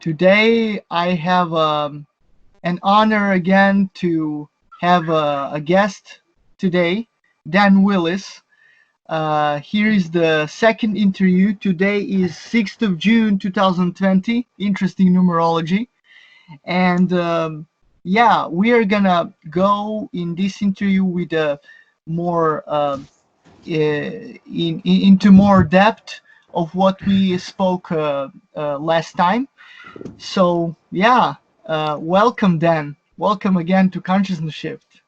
Today I have an honor again to have a guest today, Dan Willis. Here is the second interview. Today is 6th of June 2020. Interesting numerology. And yeah, we are gonna go in this interview with a more into more depth of what we spoke last time. So yeah, welcome Dan. Welcome again to Consciousness Shift.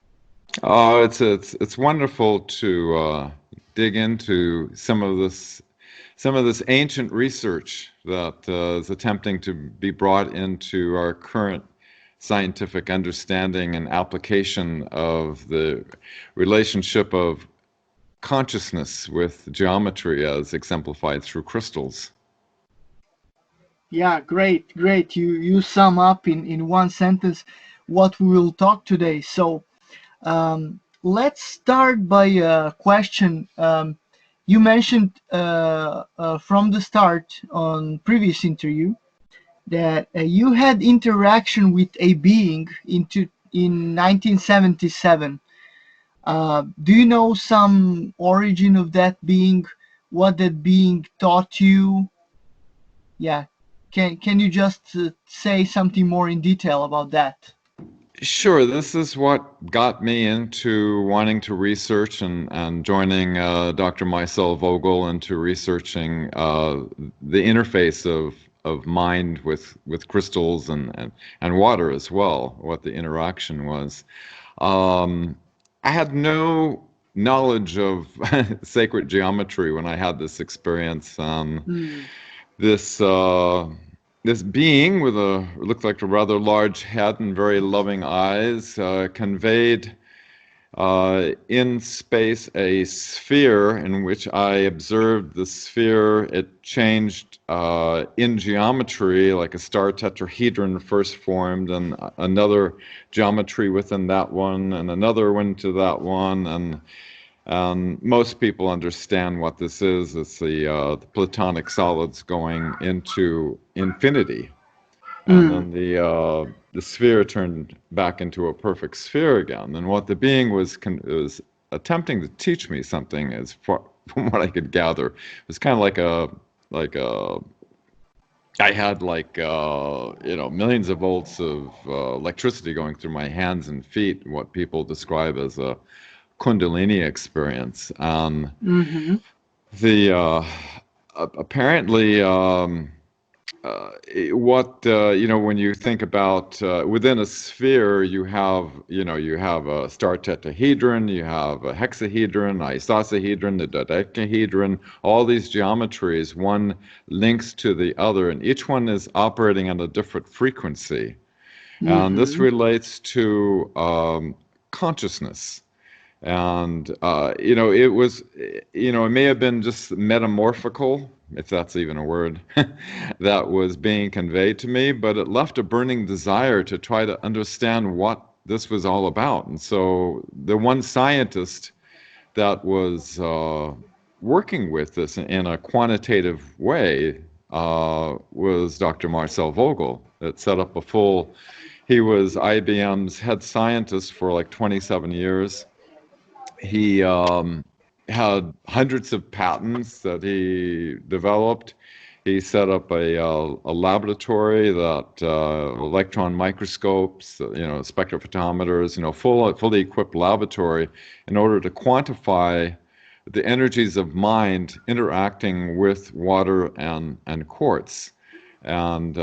Oh, it's wonderful to dig into some of this ancient research that is attempting to be brought into our current scientific understanding and application of the relationship of consciousness with geometry as exemplified through crystals. Yeah, great, great. You sum up in one sentence what we will talk today. So let's start by a question. You mentioned from the start on previous interview that you had interaction with a being in 1977. Do you know some origin of that being? What that being taught you? Yeah, can you just say something more in detail about that? Sure, this is what got me into wanting to research and joining Dr. Marcel Vogel into researching the interface of mind with crystals and water as well, what the interaction was. I had no knowledge of sacred geometry when I had this experience. This this being with looked like a rather large head and very loving eyes conveyed in space a sphere in which I observed the sphere. It changed in geometry, like a star tetrahedron first formed, and another geometry within that one, and another one to that one, and most people understand what this is. It's the platonic solids going into infinity, and then the sphere turned back into a perfect sphere again. And what the being was attempting to teach me something, as far from what I could gather, it was kind of like a I had millions of volts of electricity going through my hands and feet, what people describe as a Kundalini experience. The apparently when you think about within a sphere, you have a star tetrahedron, you have a hexahedron, isosahedron, the dodecahedron, all these geometries, one links to the other, and each one is operating on a different frequency. And this relates to consciousness. And it was, it may have been just metamorphical, if that's even a word, that was being conveyed to me, but it left a burning desire to try to understand what this was all about. And so the one scientist that was working with this in a quantitative way was Dr. Marcel Vogel, that set up he was IBM's head scientist for like 27 years. He had hundreds of patents that he developed. He set up a laboratory that electron microscopes, spectrophotometers, fully equipped laboratory in order to quantify the energies of mind interacting with water and quartz. And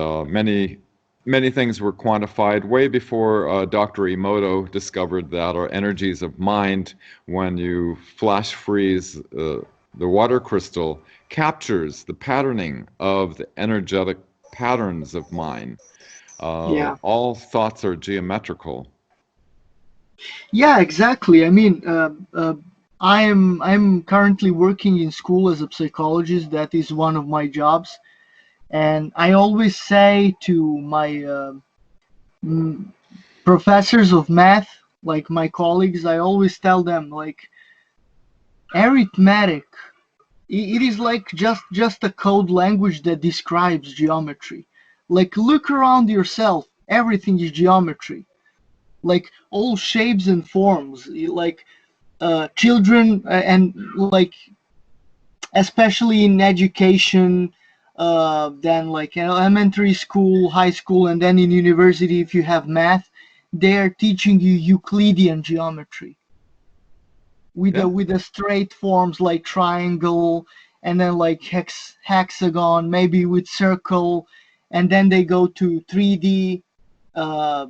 many things were quantified way before Dr. Emoto discovered that our energies of mind, when you flash freeze the water crystal, captures the patterning of the energetic patterns of mind. All thoughts are geometrical. Yeah, exactly. I mean, I'm currently working in school as a psychologist. That is one of my jobs. And I always say to my professors of math, like my colleagues, I always tell them, like, arithmetic, it is like just a code language that describes geometry. Like, look around yourself. Everything is geometry. Like, all shapes and forms. Like, children, and like, especially in education, then like in elementary school, high school, and then in university, if you have math, they are teaching you Euclidean geometry Yeah. with the straight forms like triangle, and then like hexagon, maybe with circle, and then they go to 3D, uh,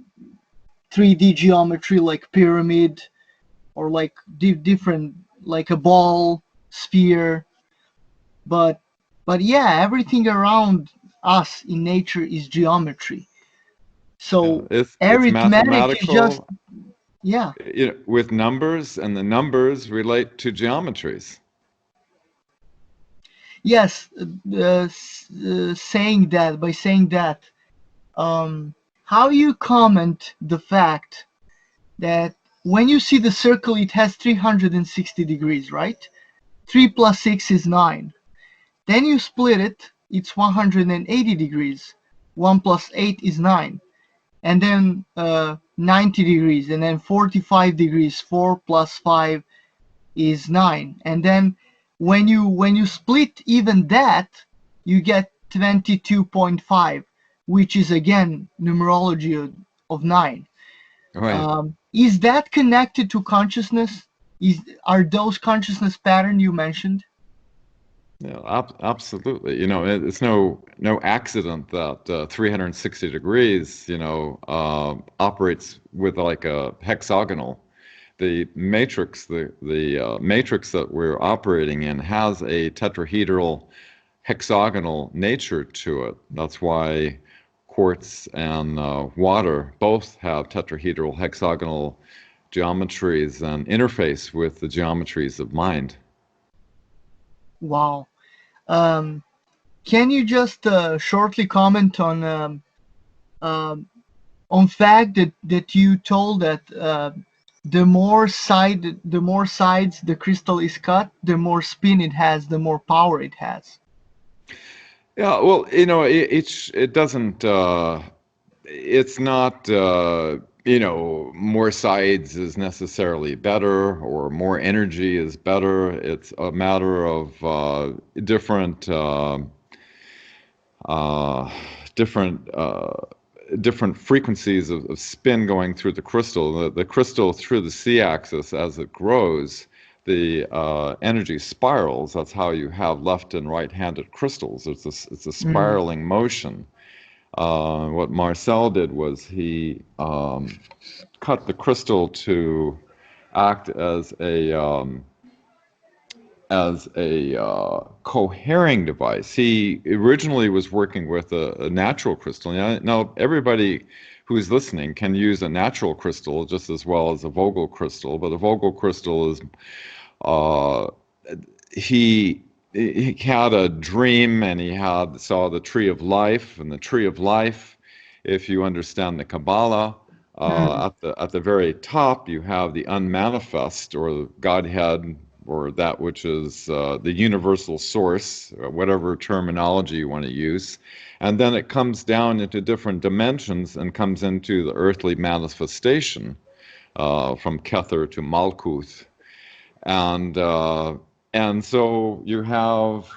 3D geometry like pyramid, or like different, like a ball, sphere. but but yeah, everything around us in nature is geometry. Yeah. So It's arithmetic is just, mathematical, yeah. with numbers, and the numbers relate to geometries. Yes, saying that, by saying that, um, how you comment the fact that when you see the circle, it has 360 degrees, right? 3 plus 6 is 9. Then you split it, it's 180 degrees. 1 plus 8 is 9. And then 90 degrees, and then 45 degrees. 4 plus 5 is 9. And then when you split even that, you get 22.5, which is again numerology of 9. Right. Is that connected to consciousness? Are those consciousness pattern you mentioned? Yeah, absolutely. It's no accident that 360 degrees, operates with like a hexagonal. The matrix, the matrix that we're operating in has a tetrahedral, hexagonal nature to it. That's why quartz and water both have tetrahedral, hexagonal geometries and interface with the geometries of mind. Wow. Um, can you just shortly comment um, on fact that you told that the more sides the crystal is cut, the more spin it has, the more power it has. Yeah, well, it doesn't. It's not. More sides is necessarily better, or more energy is better. It's a matter of different, uh, different, different frequencies of spin going through the crystal. The crystal through the c-axis, as it grows, the energy spirals. That's how you have left and right-handed crystals. It's a Mm. spiraling motion. What Marcel did was he cut the crystal to act as a cohering device. He originally was working with a natural crystal. Now, everybody who's listening can use a natural crystal just as well as a Vogel crystal, but a Vogel crystal is uh, he he had a dream, and he had saw the tree of life, and the tree of life, if you understand the Kabbalah, Mm. at the very top you have the unmanifest, or the Godhead, or that which is the universal source, whatever terminology you want to use, and then it comes down into different dimensions and comes into the earthly manifestation, from Kether to Malkuth, and uh, and so you have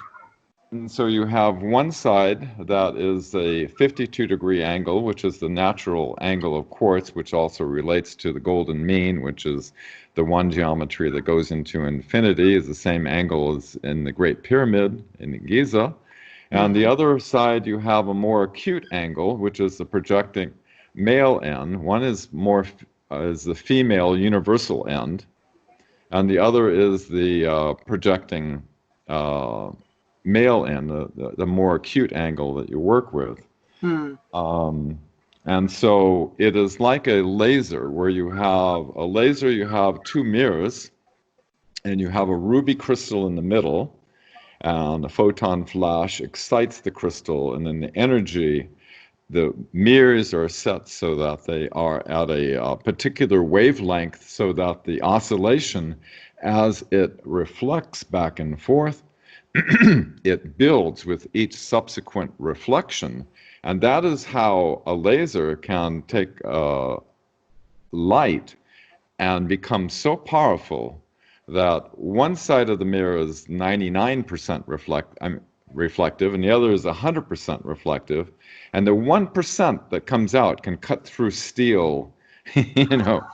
one side that is a 52-degree angle, which is the natural angle of quartz, which also relates to the golden mean, which is the one geometry that goes into infinity, is the same angle as in the Great Pyramid in Giza. And the Mm-hmm. other side, you have a more acute angle, which is the projecting male end. One is more is the female universal end, and the other is the projecting uh, male end, the more acute angle that you work with. Mm. Um, and so it is like a laser, where you have a laser, you have two mirrors, and you have a ruby crystal in the middle, and a photon flash excites the crystal, and then the energy, the mirrors are set so that they are at a particular wavelength, so that the oscillation, as it reflects back and forth, it builds with each subsequent reflection, And that is how a laser can take light and become so powerful that one side of the mirror is 99% reflective and the other is 100% reflective. And the 1% that comes out can cut through steel, you know,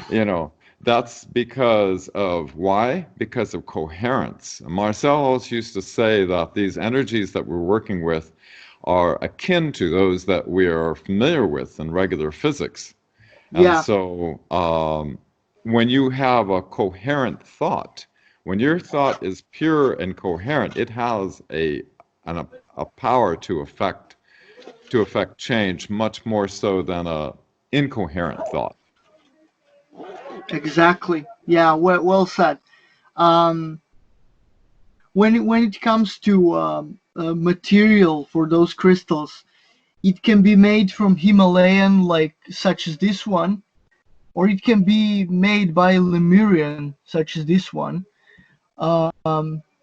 you know. That's because of why? Because of coherence. Marcel always used to say that these energies that we're working with are akin to those that we are familiar with in regular physics. And Yeah, so when you have a coherent thought, when your thought is pure and coherent, it has a power to affect change much more so than a incoherent thought. exactly. Yeah, well said. Um, when it comes to material for those crystals, it can be made from Himalayan, like such as this one, or it can be made by Lemurian, such as this one.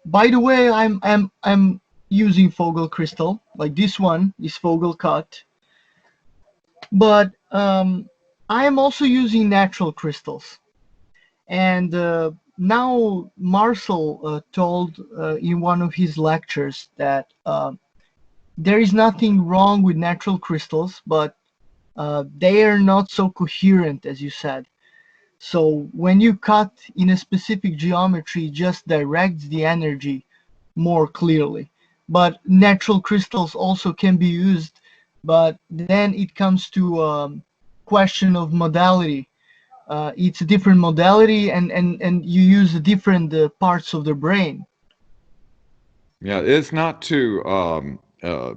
By the way, I'm using Vogel crystal, like this one is Vogel cut, but I am also using natural crystals. And now Marcel told in one of his lectures that there is nothing wrong with natural crystals, but they are not so coherent as you said. So when you cut in a specific geometry, it just directs the energy more clearly. But natural crystals also can be used, but then it comes to question of modality. It's a different modality, and you use different parts of the brain. Yeah, it's not to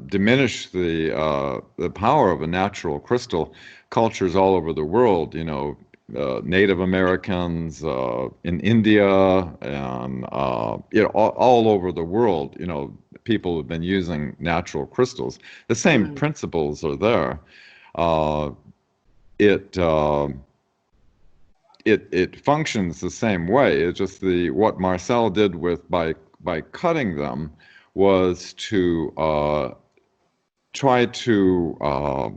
diminish the power of a natural crystal. Cultures all over the world, Native Americans in India and all over the world, people have been using natural crystals. The same Right. principles are there. Uh, it it functions the same way. It's just the what Marcel did with by cutting them was to try to uh,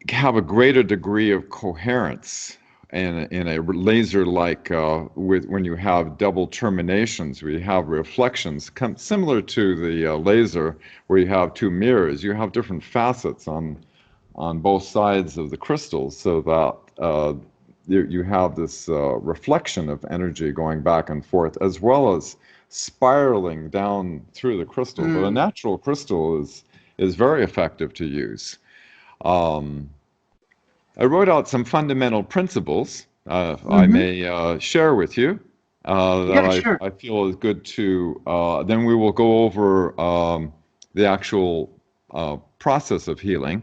have a greater degree of coherence in a laser like with when you have double terminations, where you have reflections, similar to the laser where you have two mirrors. You have different facets on both sides of the crystals, so that you have this reflection of energy going back and forth, as well as spiraling down through the crystal. But a Mm. natural crystal is very effective to use. Um, I wrote out some fundamental principles I Mm-hmm. may share with you that Yeah, sure. I feel is good to. Then we will go over the actual process of healing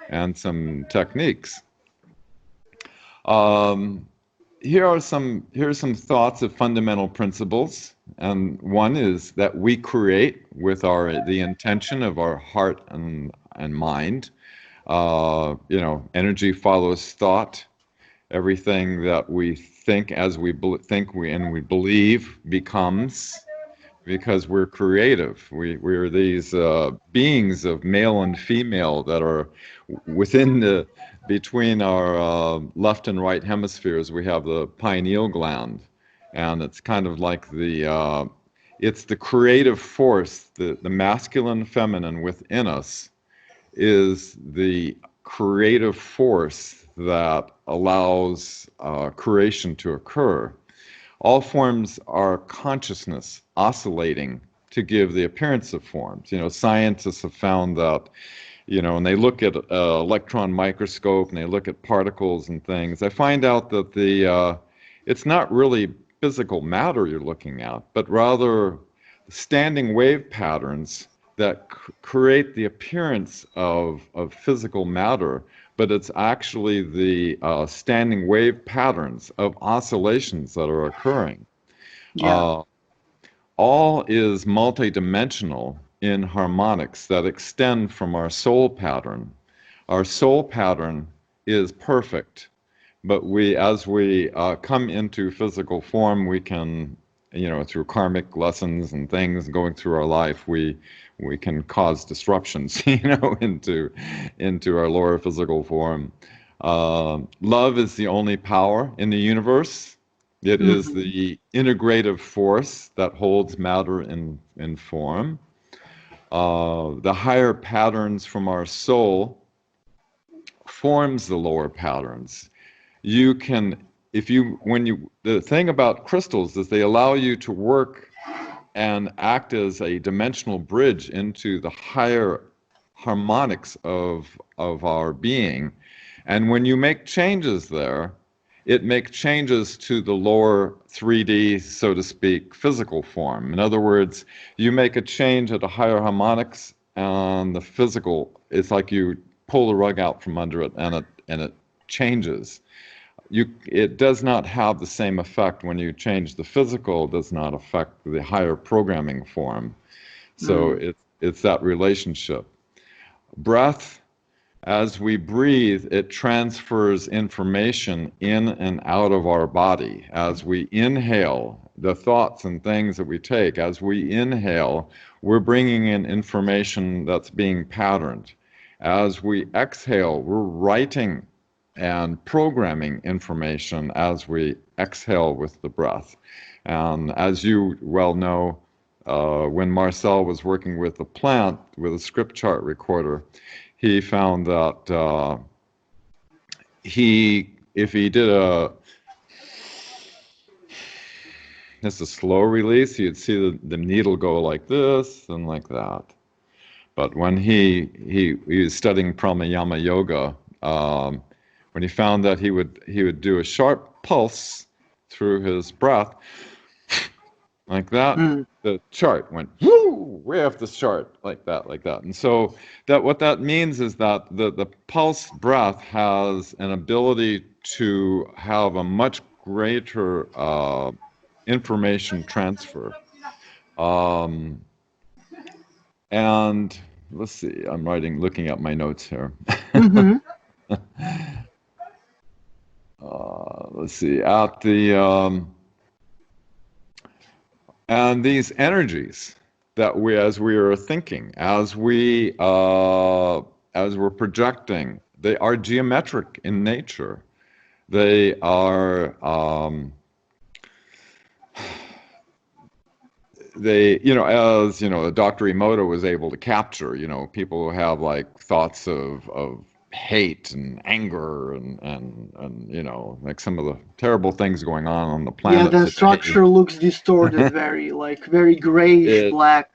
and some techniques. Um, here are some thoughts of fundamental principles, and one is that we create with the intention of our heart and mind. Energy follows thought. Everything that we think as think we and we believe becomes, because we're creative. We're these beings of male and female that are within between our left and right hemispheres. We have the pineal gland, and it's kind of like it's the creative force, the masculine, feminine within us is the creative force that allows creation to occur. All forms are consciousness oscillating to give the appearance of forms. Scientists have found that, when they look at electron microscope and they look at particles and things, they find out that it's not really physical matter you're looking at, but rather standing wave patterns that create the appearance of physical matter, but it's actually the standing wave patterns of oscillations that are occurring. Yeah. Uh, all is multidimensional in harmonics that extend from our soul pattern. Our soul pattern is perfect, but as we come into physical form, we can through karmic lessons and things going through our life, we can cause disruptions, into our lower physical form. Love is the only power in the universe. It is Mm-hmm. the integrative force that holds matter in form. The higher patterns from our soul forms the lower patterns. You can, the thing about crystals is they allow you to work and act as a dimensional bridge into the higher harmonics of our being. And when you make changes there, it makes changes to the lower 3D, so to speak, physical form. In other words, you make a change at the higher harmonics, and the physical, it's like you pull the rug out from under it, and it changes. It does not have the same effect when you change the physical. It does not affect the higher programming form. So Mm. it's that relationship. Breath, as we breathe, it transfers information in and out of our body. As we inhale, the thoughts and things that we take, as we inhale, we're bringing in information that's being patterned. As we exhale, we're writing and programming information as we exhale with the breath. And as you well know, when Marcel was working with a plant with a script chart recorder, he found that if he did a slow release, you'd see the needle go like this and like that. But when he was studying pranayama yoga, when he found that he would do a sharp pulse through his breath, like that, Mm. the chart went whoo, way off the chart, like that, like that. And so what that means is that the pulse breath has an ability to have a much greater information transfer. Um, and let's see, I'm looking at my notes here. Mm-hmm. Let's see, and these energies that as we are thinking, as we're projecting, they are geometric in nature. They are, as Dr. Emoto was able to capture, people who have like thoughts of hate and anger and like some of the terrible things going on the Yeah, planet the today. structure looks distorted, very grayish It black.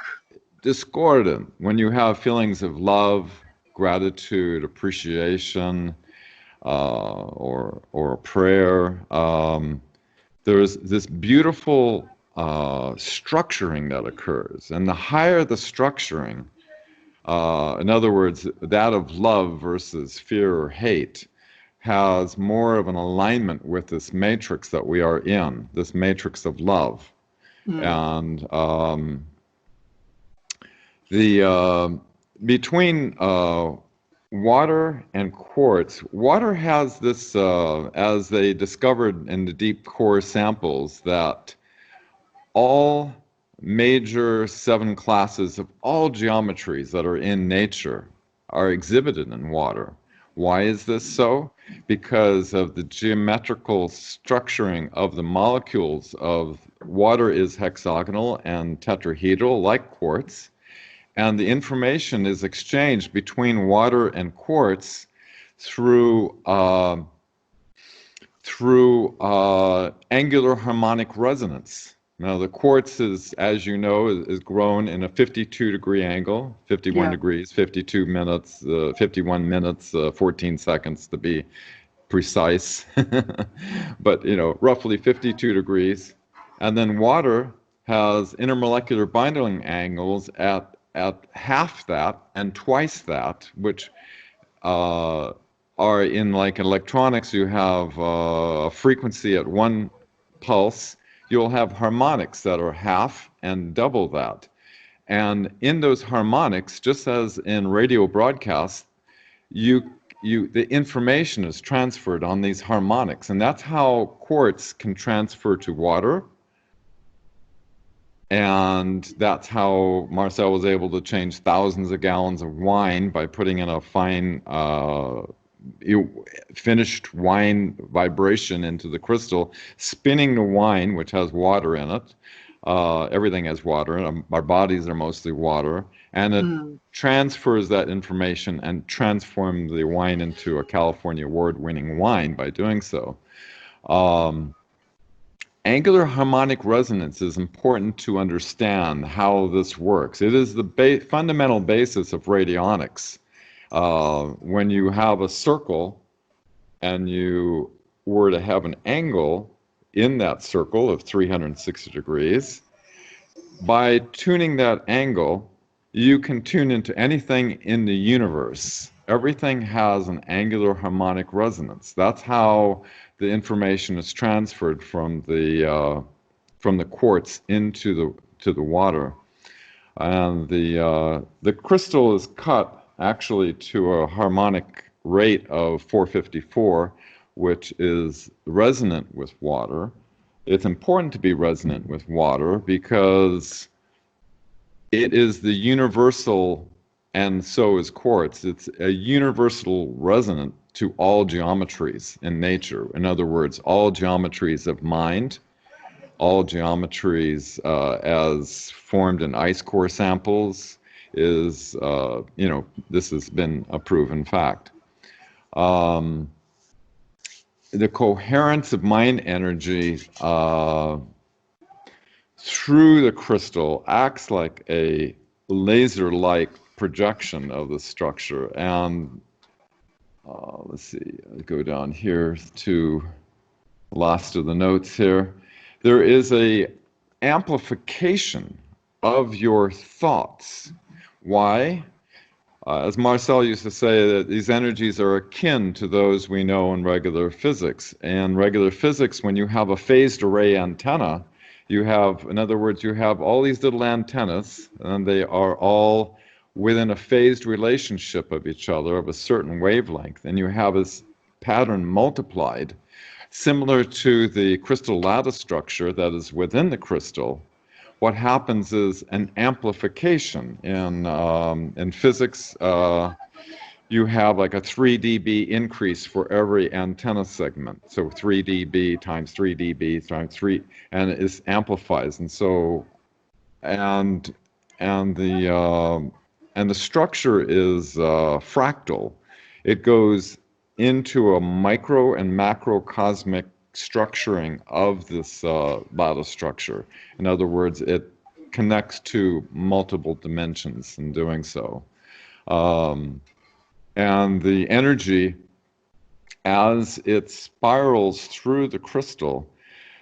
discordant when you have feelings of love, gratitude, appreciation, or prayer. There's this beautiful structuring that occurs, and the higher the structuring, in other words, that of love versus fear or hate, has more of an alignment with this matrix that we are in, this matrix of love. Mm. And the between water and quartz, water has this, as they discovered in the deep core samples, that all major 7 classes of all geometries that are in nature are exhibited in water. Why is this so? Because of the geometrical structuring of the molecules of water is hexagonal and tetrahedral like quartz, and the information is exchanged between water and quartz through angular harmonic resonance. Now, the quartz is, as you know, is grown in a 52-degree angle, 51 Yeah. degrees, 52 minutes, 51 minutes, 14 seconds to be precise, but roughly 52 degrees. And then water has intermolecular binding angles at half that and twice that, which are in, like electronics, you have a frequency at 1 pulse, you'll have harmonics that are half and double that. And in those harmonics, just as in radio broadcasts, the information is transferred on these harmonics, and that's how quartz can transfer to water, And that's how Marcel was able to change thousands of gallons of wine by putting in a fine finished wine vibration into the crystal, spinning the wine, which has water in it. Everything has water in it. Our bodies are mostly water. And it Mm. transfers that information and transforms the wine into a California award-winning wine by doing so. Um, Angular harmonic resonance is important to understand how this works. It is the fundamental basis of radionics. When you have a circle and you were to have an angle in that circle of 360 degrees, by tuning that angle, you can tune into anything in the universe. Everything has an angular harmonic resonance. That's how the information is transferred from the quartz into the water. And the crystal is cut actually to a harmonic rate of 454, which is resonant with water. It's important to be resonant with water because it is the universal, and so is quartz. It's a universal resonant to all geometries in nature. In other words, all geometries of mind, all geometries as formed in ice core samples is, this has been a proven fact. The coherence of mind energy through the crystal acts like a laser-like projection of the structure. And let's see, I'll go down here to the last of the notes here. There is a amplification of your thoughts. Why? As Marcel used to say, that these energies are akin to those we know in regular physics. In regular physics, when you have a phased array antenna, you have, in other words, you have all these little antennas, and they are all within a phased relationship of each other of a certain wavelength, and you have this pattern multiplied, similar to the crystal lattice structure that is within the crystal. What happens is an amplification. In physics, you have like a 3 dB increase for every antenna segment. So 3 dB times 3 dB times 3, and it amplifies. And so, and the structure is fractal. It goes into a micro and macrocosmic structuring of this lattice structure. In other words, it connects to multiple dimensions in doing so. And the energy, as it spirals through the crystal,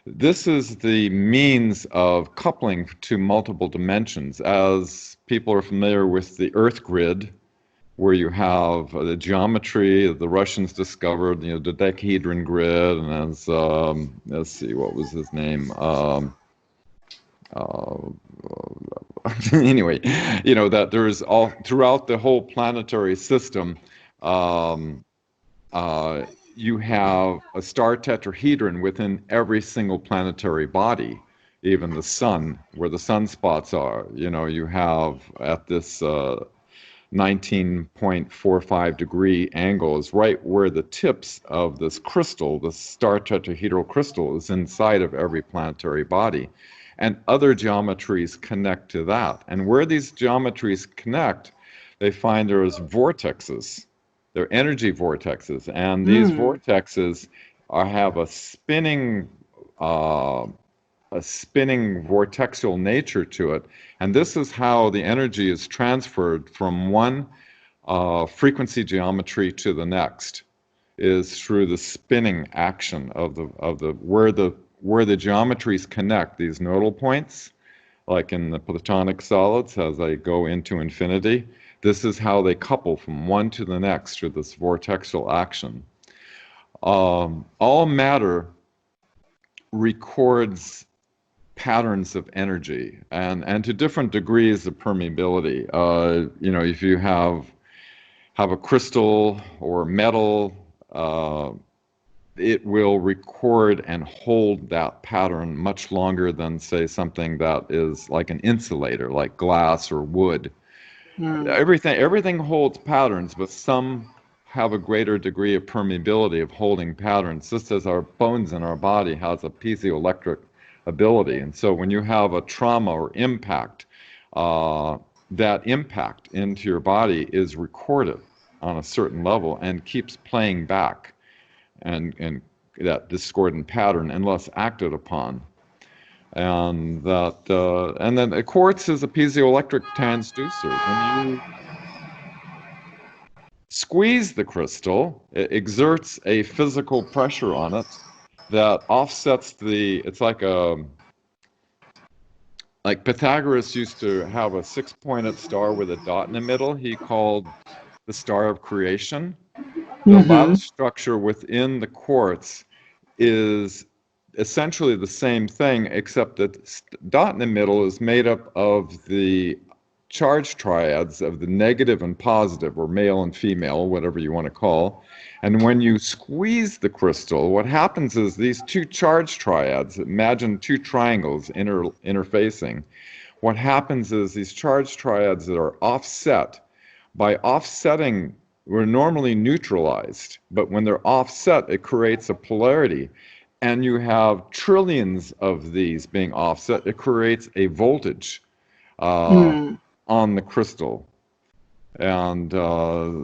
this is the means of coupling to multiple dimensions. As people are familiar with the Earth grid, where you have the geometry the Russians discovered, the dodecahedron grid, and as, let's see, what was his name? Anyway, that there's all throughout the whole planetary system, you have a star tetrahedron within every single planetary body, even the sun, where the sunspots are. You have at this 19.45 degree angle is right where the tips of this crystal, the star tetrahedral crystal, is inside of every planetary body. And other geometries connect to that. And where these geometries connect, they find there's vortexes. They're energy vortexes. And these vortexes have a spinning vortexal nature to it. And this is how the energy is transferred from one frequency geometry to the next, is through the spinning action of where the geometries connect, these nodal points, like in the Platonic solids as they go into infinity. This is how they couple from one to the next through this vortexal action. All matter records patterns of energy and to different degrees of permeability. If you have a crystal or metal, it will record and hold that pattern much longer than, say, something that is like an insulator, like glass or wood. Mm. Everything holds patterns, but some have a greater degree of permeability of holding patterns, just as our bones in our body has a piezoelectric ability. And so when you have a trauma or impact, that impact into your body is recorded on a certain level and keeps playing back, and that discordant pattern unless acted upon. And then a quartz is a piezoelectric transducer. When you squeeze the crystal, it exerts a physical pressure on it that offsets it's like Pythagoras used to have a six-pointed star with a dot in the middle. He called the star of creation. The Mm-hmm. lattice structure within the quartz is essentially the same thing, except that dot in the middle is made up of the charge triads of the negative and positive, or male and female, whatever you want to call. And when you squeeze the crystal, what happens is these two charge triads, imagine two triangles interfacing. What happens is these charge triads that are offset, by offsetting, we're normally neutralized, but when they're offset, it creates a polarity. And you have trillions of these being offset. It creates a voltage Mm. on the crystal. And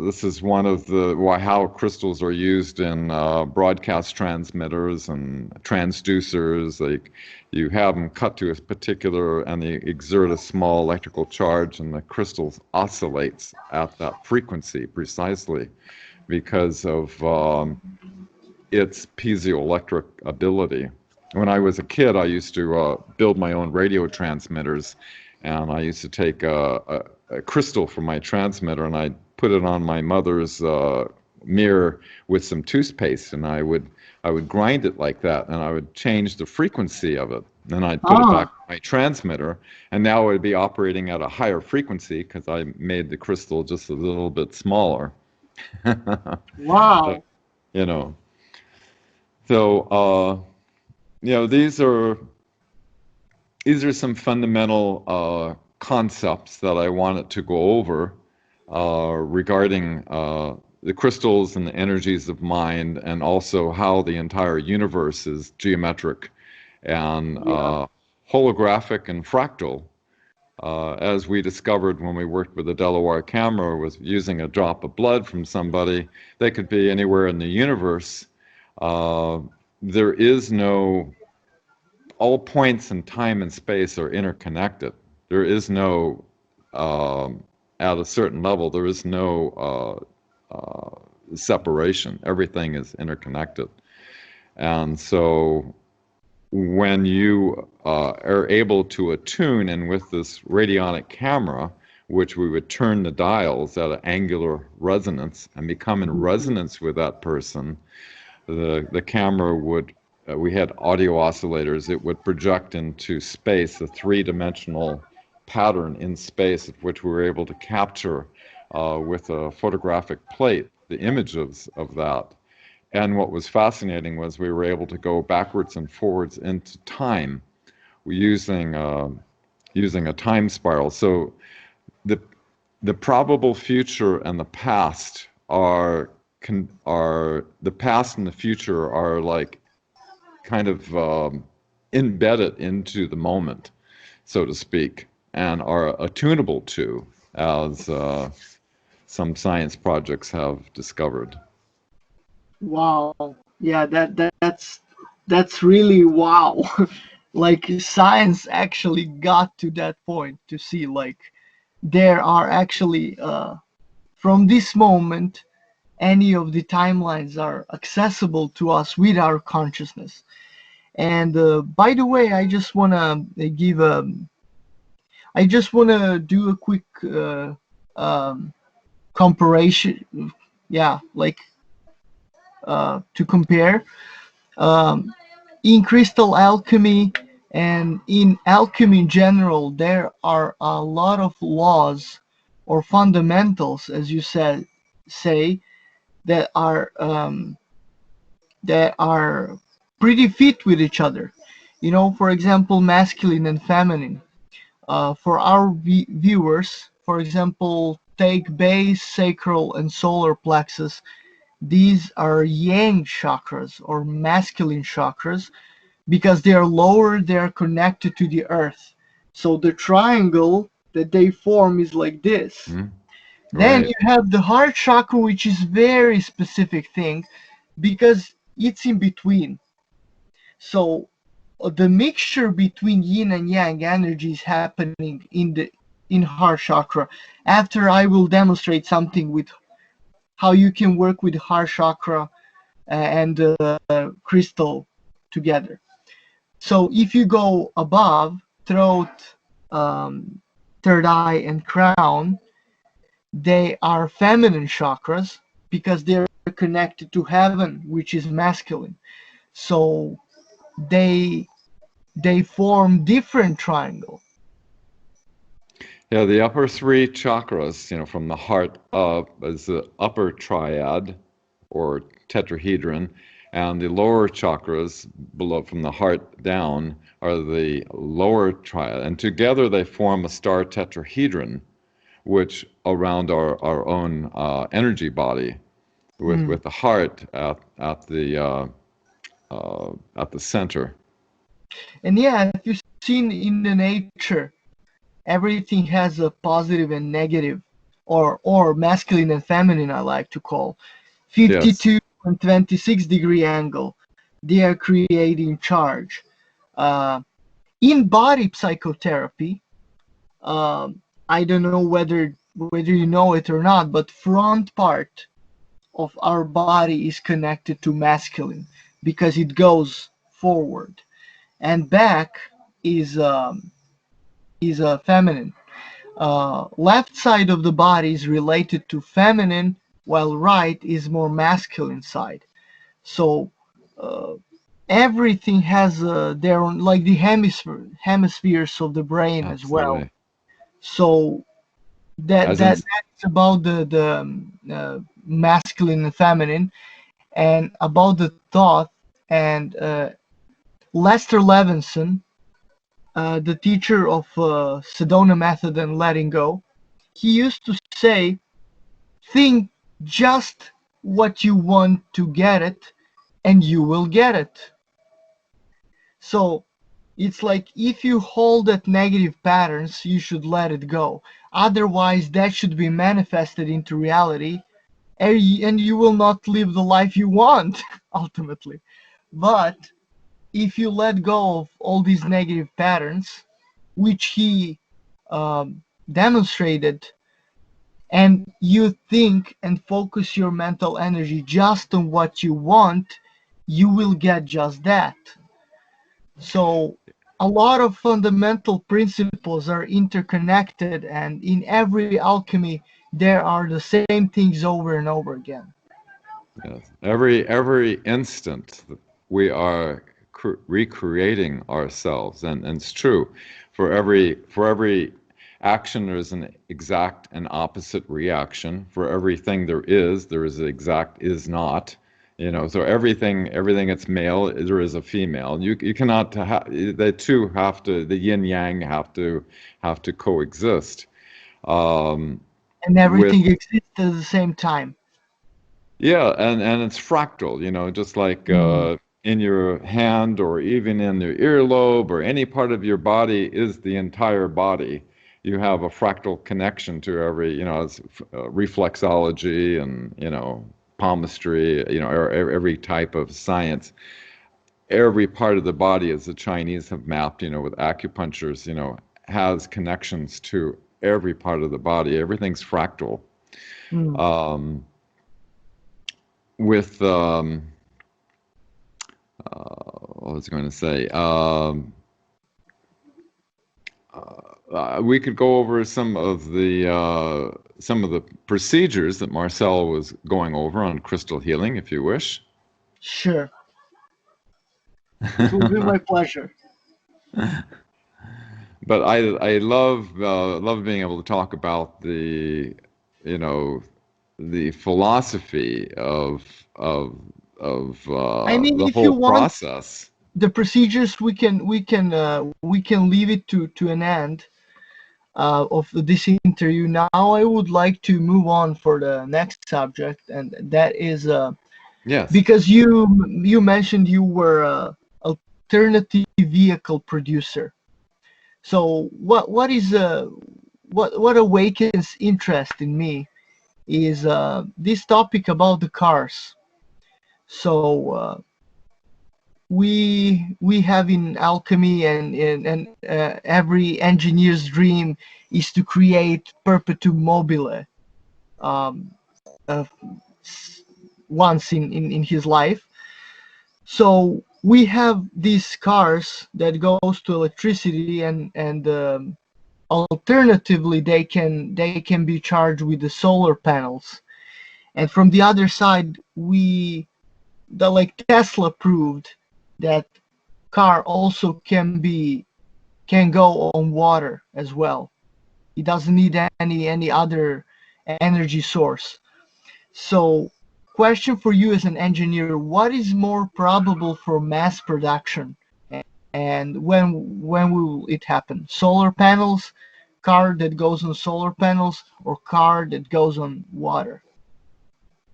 this is one of how crystals are used in broadcast transmitters and transducers. Like, you have them cut to a particular, and they exert a small electrical charge, and the crystal oscillates at that frequency precisely because of its piezoelectric ability. When I was a kid, I used to build my own radio transmitters, and I used to take a crystal from my transmitter, and I'd put it on my mother's mirror with some toothpaste, and I would grind it like that, and I would change the frequency of it. Then I'd put it back Ah, on my transmitter, and now it would be operating at a higher frequency because I made the crystal just a little bit smaller. So, wow. you know, so these are some fundamental concepts that I wanted to go over regarding the crystals and the energies of mind, and also how the entire universe is geometric and Yeah. holographic and fractal. As we discovered when we worked with the Delaware camera, was using a drop of blood from somebody. They could be anywhere in the universe. Uh, there is no All points in time and space are interconnected. There is no, at a certain level, there is no separation. Everything is interconnected. And so when you are able to attune, and with this radionic camera, which we would turn the dials at an angular resonance and become in Mhm. resonance with that person, the camera would, we had audio oscillators. It would project into space a three-dimensional pattern in space, of which we were able to capture with a photographic plate the images of that. And what was fascinating was we were able to go backwards and forwards into time using using a time spiral. So the the probable future and the past are the past and the future are like kind of embedded into the moment, so to speak, and are attunable to, as some science projects have discovered. Wow. Yeah, that's really wow. Like science actually got to that point to see like there are actually from this moment any of the timelines are accessible to us with our consciousness. And by the way, I just want to do a quick um, comparison. Yeah, like to compare um, in crystal alchemy and in alchemy in general, there are a lot of laws or fundamentals, as you say, that are that are pretty fit with each other. For example, masculine and feminine. For our viewers, for example, take base, sacral, and solar plexus. These are yang chakras or masculine chakras because they are lower, they are connected to the earth. So the triangle that they form is like this. Mhm. Then Right. you have the heart chakra, which is very specific thing because it's in between. So the mixture between yin and yang energy is happening in heart chakra. After I will demonstrate something with how you can work with heart chakra and crystal together. So if you go above throat, um, third eye, and crown, they are feminine chakras because they're connected to heaven, which is masculine. So they they form different triangle. Yeah, the upper three chakras, from the heart up is the upper triad or tetrahedron, and the lower chakras below from the heart down are the lower triad. And together they form a star tetrahedron, which around our own energy body, Mm. with the heart at the center. And yeah, if you've seen in the nature, everything has a positive and negative, or masculine and feminine, I like to call. Yes. 52 and 26-degree angle. They are creating charge. Uh, in body psychotherapy, I don't know whether you know it or not, but front part of our body is connected to masculine because it goes forward, and back is a feminine. Left side of the body is related to feminine, while right is more masculine side. So uh, everything has their own, like the hemispheres of the brain as well. Absolutely. So that As in, that's about the masculine and feminine, and about the thought. And Lester Levinson, the teacher of Sedona method and letting go, he used to say, think just what you want to get it, and you will get it. So it's like if you hold at negative patterns, you should let it go. Otherwise, that should be manifested into reality, and you will not live the life you want, ultimately. But if you let go of all these negative patterns, which he demonstrated, and you think and focus your mental energy just on what you want, you will get just that. So a lot of fundamental principles are interconnected, and in every alchemy, there are the same things over and over again. yes. Every instant we are recreating ourselves, and it's true. For every action, there is an exact and opposite reaction. For everything there is an exact is not. So everything that's male, there is a female. You cannot the two have to the yin yang have to coexist. Um, And with everything exists at the same time. Yeah, and it's fractal, just like Mm. in your hand or even in your earlobe or any part of your body is the entire body. You have a fractal connection to every, it's reflexology and, palmistry, every type of science. Every part of the body, as the Chinese have mapped, with acupuncturists, has connections to every part of the body. Everything's fractal. Mm. Um, with what was I going to say? We could go over some of the procedures that Marcel was going over on crystal healing, if you wish. Sure, it will be my pleasure. But I love being able to talk about you know the philosophy of I mean, the if you whole want process. the procedures, we can leave it to an end of this interview. Now, I would like to move on for the next subject, and that is Yes. because you mentioned you were a alternative vehicle producer. So what awakens interest in me is this topic about the cars. So we have in alchemy and every engineer's dream is to create perpetuum mobile um, uh, once in his life. So we have these cars that goes to electricity and alternatively they can be charged with the solar panels. And from the other side, like Tesla proved that car also can go on water as well. It doesn't need any other energy source. So, question for you as an engineer: what is more probable for mass production, and when will it happen? Solar panels, car that goes on solar panels, or car that goes on water?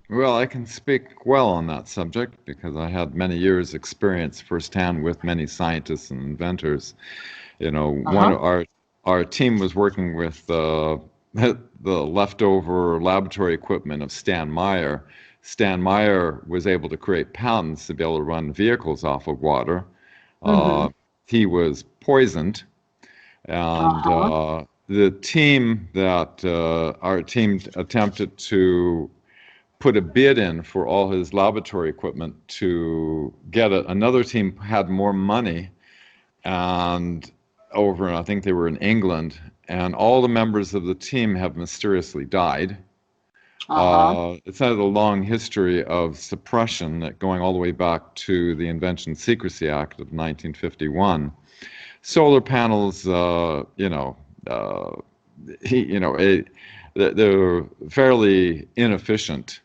Well, I can speak well on that subject because I had many years' experience firsthand with many scientists and inventors. You know, Uh one huh. of our team was working with the leftover laboratory equipment of Stan Meyer. Stan Meyer was able to create patents to be able to run vehicles off of water. Mm-hmm. Uh, he was poisoned, Uh and huh. the team that our team attempted to put a bid in for all his laboratory equipment to get it. Another team had more money and over, I think they were in England, and all the members of the team have mysteriously died. Uh huh. It's had a long history of suppression that going all the way back to the Invention Secrecy Act of 1951. Solar panels, uh, they're fairly inefficient.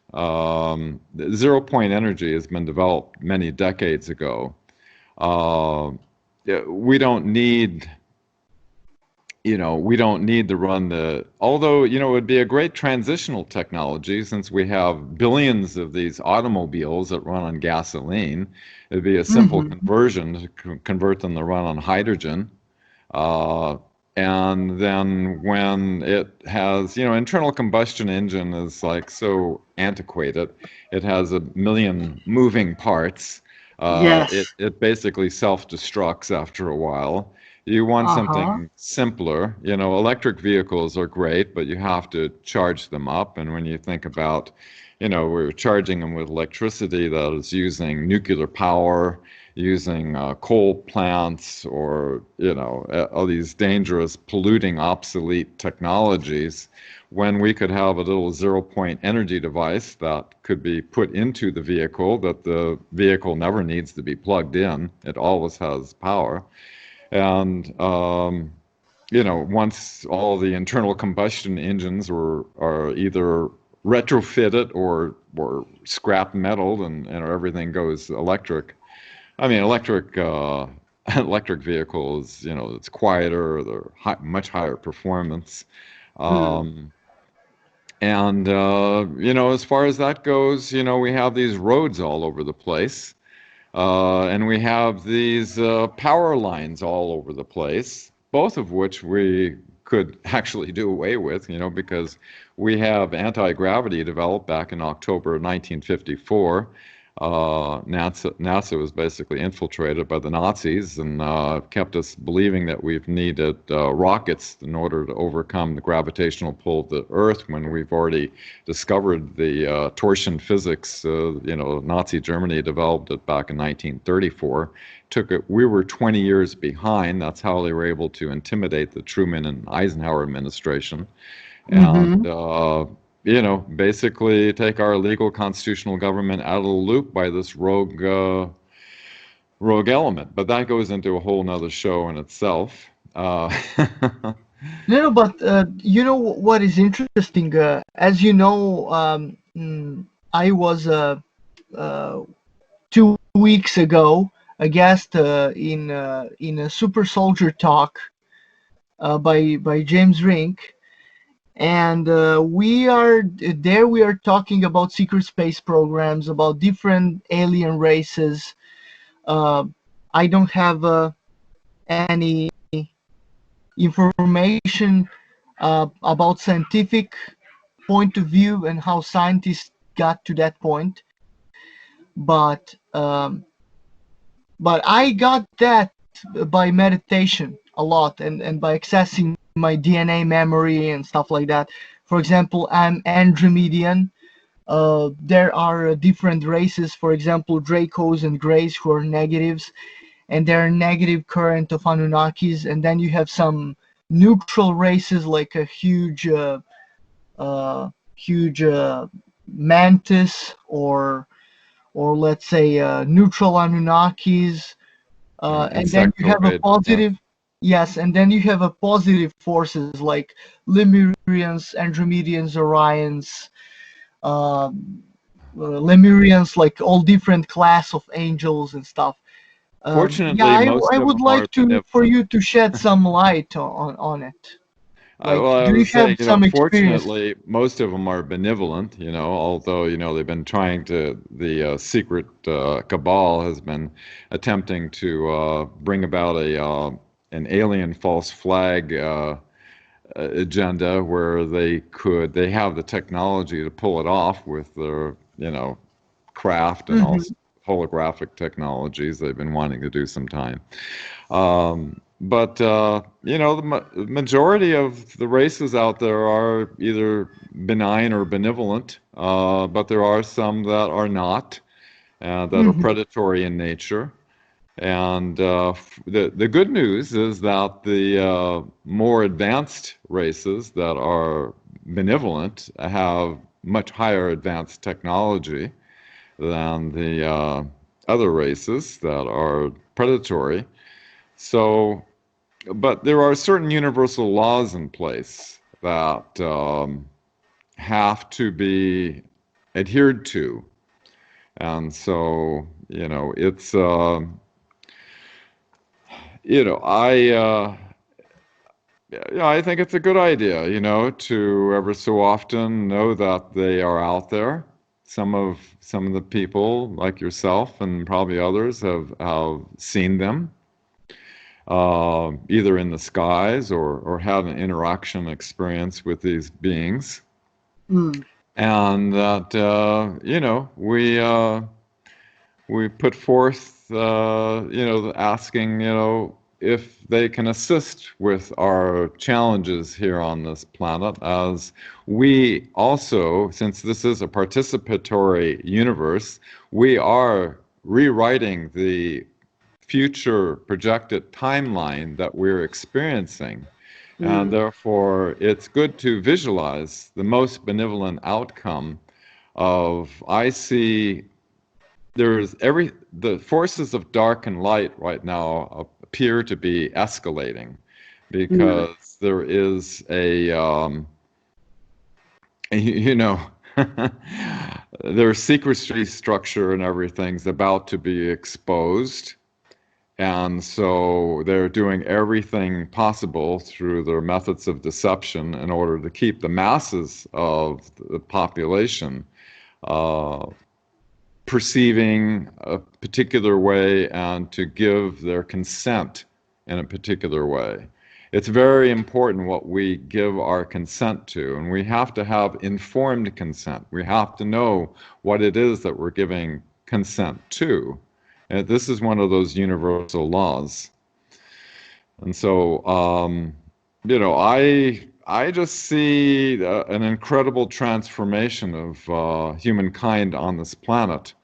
Zero point energy has been developed many decades ago. Uh, yeah, we don't need to run although, it would be a great transitional technology since we have billions of these automobiles that run on gasoline. It'd be a simple Mm-hmm. conversion to convert them to run on hydrogen. Uh, and then when it has, internal combustion engine is like so antiquated. It has a million moving parts. It Yes. it basically self-destructs after a while. You want Uh huh. something simpler. Electric vehicles are great, but you have to charge them up. And when you think about, we're charging them with electricity that is using nuclear power, using coal plants, or all these dangerous polluting obsolete technologies, when we could have a little zero point energy device that could be put into the vehicle, that the vehicle never needs to be plugged in, it always has power. And once all the internal combustion engines are either retrofitted or scrap metaled, and everything goes electric. I mean, electric vehicles, it's quieter, they're much higher performance. Mm. Um, and as far as that goes, we have these roads all over the place. And we have these power lines all over the place, both of which we could actually do away with, because we have anti-gravity developed back in October of 1954. NASA was basically infiltrated by the Nazis and kept us believing that we've needed rockets in order to overcome the gravitational pull of the Earth when we've already discovered the torsion physics. Nazi Germany developed it back in 1934. We were 20 years behind. That's how they were able to intimidate the Truman and Eisenhower administration. And Mm-hmm. basically take our legal constitutional government out of the loop by this rogue element. But that goes into a whole nother show in itself. No, no, but you know what is interesting? As you know, I was 2 weeks ago a guest in a Super Soldier Talk by James Rink, and we are talking about secret space programs, about different alien races. Uh, I don't have any information about scientific point of view and how scientists got to that point, but I got that by meditation a lot, and by accessing my DNA memory and stuff like that. For example, I'm Andromedan. There are different races, for example, Dracos and Greys, who are negatives, and there are negative current of Anunnakis, and then you have some neutral races like a huge mantis, or let's say neutral Anunnakis, and then you have a Insectoid, yeah. positive, yes, and then you have a positive forces like Lemurians, Andromedians, Orions, Lemurians, like all different class of angels and stuff. Yeah, Fortunately, most I of would them are like to for benevolent. you to shed some light on it. Like, Well, I do you was have saying, some experience? fortunately, most of them are benevolent, although, they've been trying to, the secret cabal has been attempting to bring about an alien false flag agenda where they have the technology to pull it off with their, craft and Hmm. also holographic technologies they've been wanting to do some time. But the majority of the races out there are either benign or benevolent, but there are some that are not, that are Hmm. predatory in nature. And the good news is that the more advanced races that are benevolent have much higher advanced technology than the other races that are predatory. So, but there are certain universal laws in place that have to be adhered to. And so, it's, I, I think it's a good idea, to ever so often know that they are out there. Some of the people like yourself and probably others have seen them, either in the skies or had an interaction experience with these beings, Mm. and that we put forth asking if they can assist with our challenges here on this planet, as we also, since this is a participatory universe, we are rewriting the future projected timeline that we're experiencing. And Mm. therefore, it's good to visualize the most benevolent outcome of, I see the forces of dark and light right now appear to be escalating, Mm. because there is a, you know, their secrecy structure and everything's about to be exposed. And so they're doing everything possible through their methods of deception in order to keep the masses of the population uh, perceiving a particular way and to give their consent in a particular way. It's very important what we give our consent to, and we have to have informed consent. We have to know what it is that we're giving consent to. And this is one of those universal laws. And so, I just see an incredible transformation of humankind on this planet.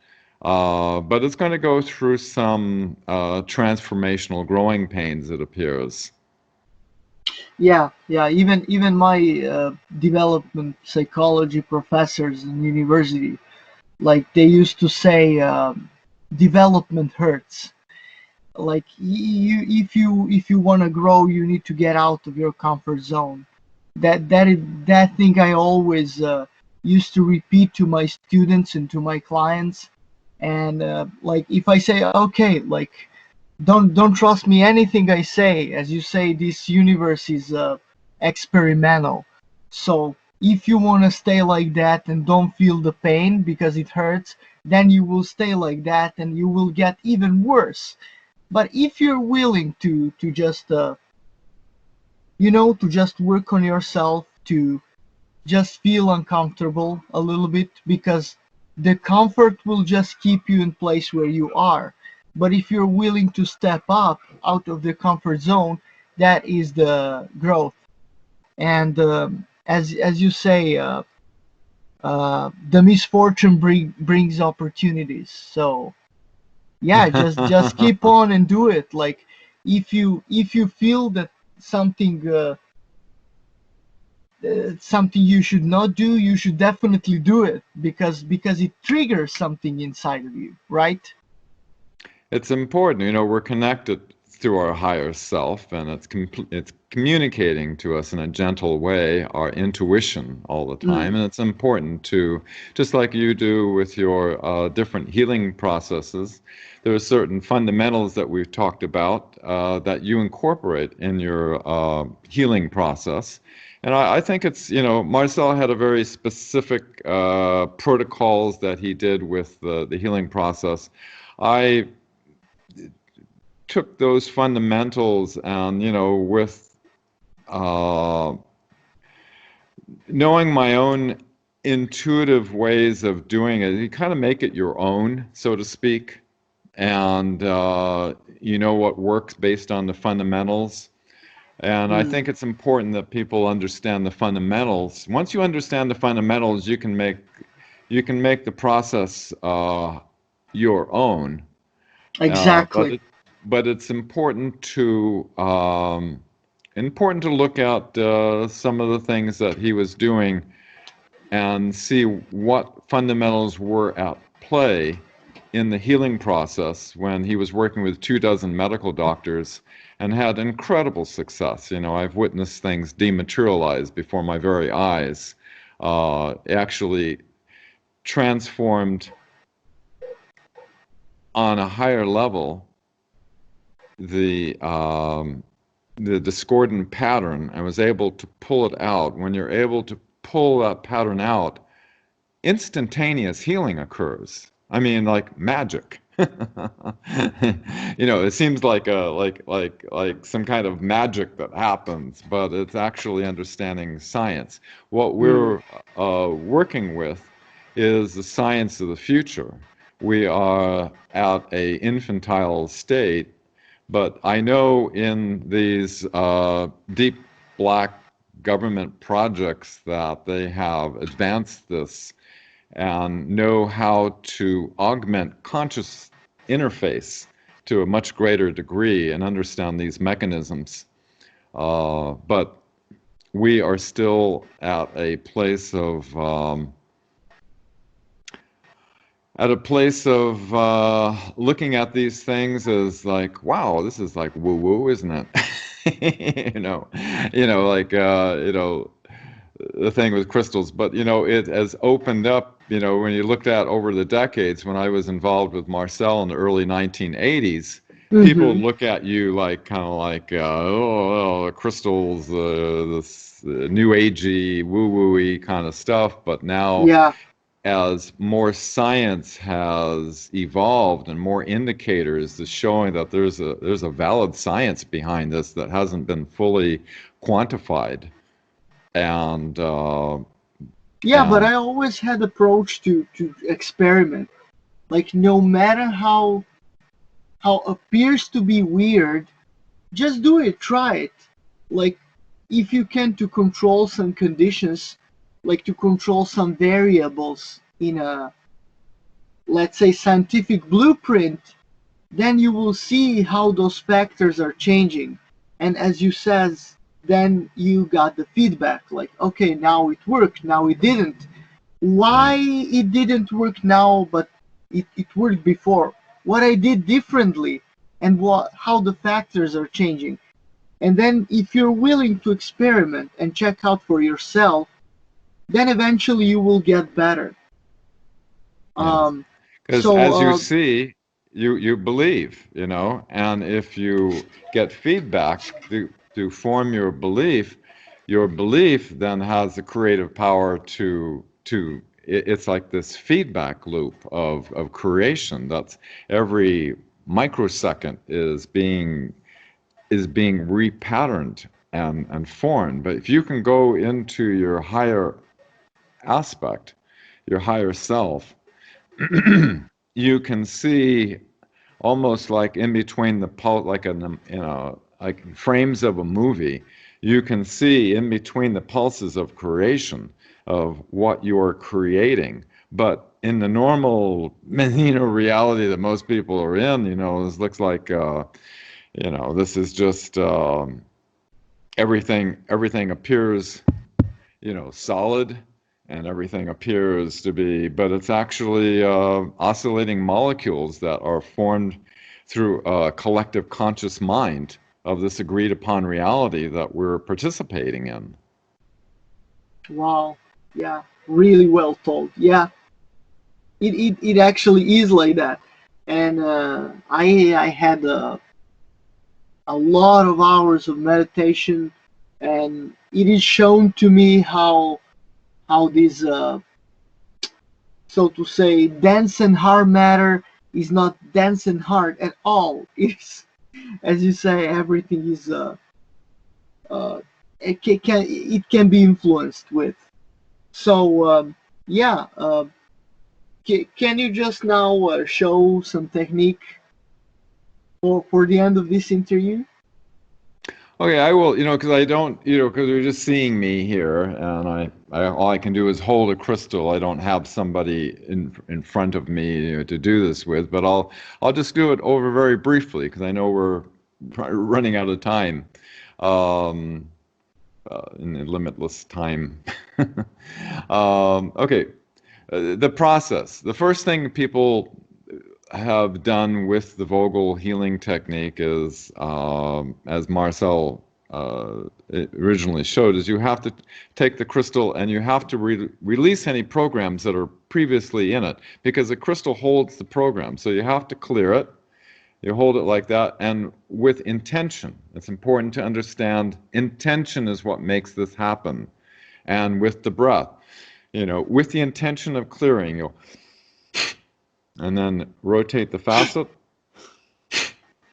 But it's going to go through some transformational growing pains, it appears. Yeah, yeah. Even my development psychology professors in university, like they used to say, development hurts. Like, if you want to grow, you need to get out of your comfort zone. That thing I always used to repeat to my students and to my clients. And like if I say, okay, like don't trust me anything I say, as you say, this universe is experimental. So if you want to stay like that and don't feel the pain because it hurts, then you will stay like that and you will get even worse. But if you're willing to just to just work on yourself, to just feel uncomfortable a little bit, because the comfort will just keep you in place where you are. But if you're willing to step up out of the comfort zone, that is the growth. And as you say, the misfortune brings opportunities. So yeah, just keep on and do it. Like if you feel that something something you should not do, you should definitely do it, because it triggers something inside of you, right? It's important, we're connected through our higher self, and it's communicating to us in a gentle way, our intuition all the Mm, time, and it's important to, just like you do with your different healing processes, there are certain fundamentals that we've talked about that you incorporate in your healing process. And I think it's, Marcel had a very specific protocols that he did with the healing process. I took those fundamentals and, with uh, knowing my own intuitive ways of doing it, you kind of make it your own, so to speak. And you know what works based on the fundamentals. And I mm, think it's important that people understand the fundamentals. Once you understand the fundamentals, you can make the process your own. Uh, but exactly. it, but it's important to look at some of the things that he was doing and see what fundamentals were at play in the healing process when he was working with 24 medical doctors and had incredible success. I've witnessed things dematerialize before my very eyes, actually transformed on a higher level the discordant pattern. I was able to pull it out. When you're able to pull that pattern out, instantaneous healing occurs. I mean, like magic. It seems like like some kind of magic that happens, but it's actually understanding science. What Mm, we're working with is the science of the future. We are at a infantile state, but I know in these deep black government projects that they have advanced this and know how to augment conscious interface to a much greater degree and understand these mechanisms. But we are still at a place of looking at these things as like, wow, this is like woo woo, isn't it? Like the thing with crystals, but it has opened up. When you looked at over the decades, when I was involved with Marcel in the early 1980s, people mm-hmm. look at you like kind of like, oh, crystals, this new agey, woo woo-y kind of stuff. But now, Yeah. as more science has evolved and more indicators is showing that there's a valid science behind this that hasn't been fully quantified, and Yeah, but and I always had approach to experiment. Like no matter how appears to be weird, just do it, try it. Like if you can, to control some conditions, like to control some variables in a, let's say, scientific blueprint, then you will see how those factors are changing. And as you says, then you got the feedback like, okay, now it worked, now it didn't. yeah, Why it didn't work now, but it worked before? What I did differently, and how the factors are changing. And then if you're willing to experiment and check out for yourself, then eventually you will get better. yes. Um, Because So, as you see, you believe, you know, and if you get feedback to form your belief then has the creative power it's like this feedback loop of creation. That's every microsecond is being repatterned and formed. But if you can go into your higher aspect, your higher self, you can see almost like in between the like like frames of a movie, you can see in between the pulses of creation of what you're creating. But in the normal, reality that most people are in, this looks like, this is just everything appears, solid, and everything appears to be, but it's actually oscillating molecules that are formed through a collective conscious mind of this agreed upon reality that we're participating in. wow, yeah, really well told. Yeah, it actually is like that. And I had a lot of hours of meditation, and it is shown to me how this so to say dense and hard matter is not dense and hard at all. It's, as you say, everything is uh, it can be influenced with. So yeah, can you just now show some technique for the end of this interview? Okay, I will, because I don't, because you're just seeing me here, and all I can do is hold a crystal. I don't have somebody in front of me, to do this with, but I'll just do it over very briefly because I know we're running out of time, um, in the limitless time. Okay, the process. The first thing people have done with the Vogel healing technique is, as Marcel originally showed, is you have to take the crystal and you have to release any programs that are previously in it, because the crystal holds the program. So you have to clear it. You hold it like that, and with intention. It's important to understand intention is what makes this happen. And with the breath, with the intention of clearing, and then rotate the facet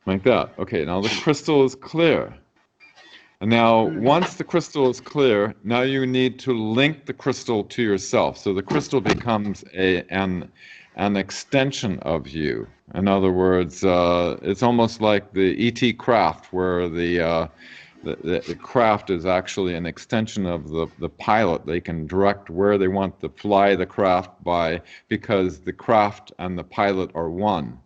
like that. Okay, now the crystal is clear. And now, once the crystal is clear, now you need to link the crystal to yourself. So the crystal becomes an extension of you. In other words, it's almost like the E.T. craft, where the craft is actually an extension of the pilot. They can direct where they want to fly the craft by, because the craft and the pilot are one.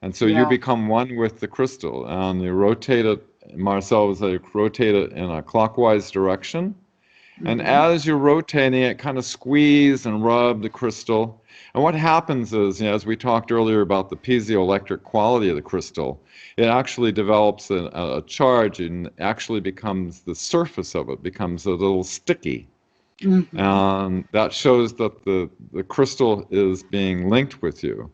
And so you Yeah. become one with the crystal, and you rotate it. Marcel was like, rotate it in a clockwise direction. And Hmm. as you're rotating it, kind of squeeze and rub the crystal. And what happens is, as we talked earlier about the piezoelectric quality of the crystal, it actually develops a charge and actually becomes, the surface of it becomes a little sticky. Hmm. And that shows that the crystal is being linked with you.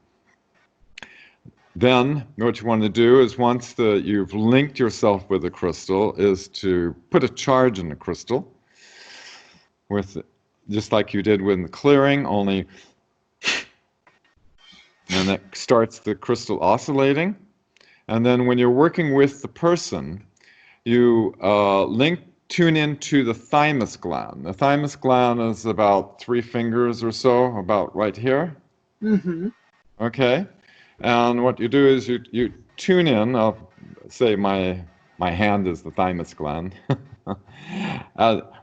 Then what you want to do is, once you've linked yourself with the crystal, is to put a charge in the crystal, with just like you did with the clearing, only, and that starts the crystal oscillating. And then when you're working with the person, you tune into the thymus gland. The thymus gland is about 3 fingers or so, about right here. Hmm. Okay, and what you do is you tune in. I'll say my hand is the thymus gland.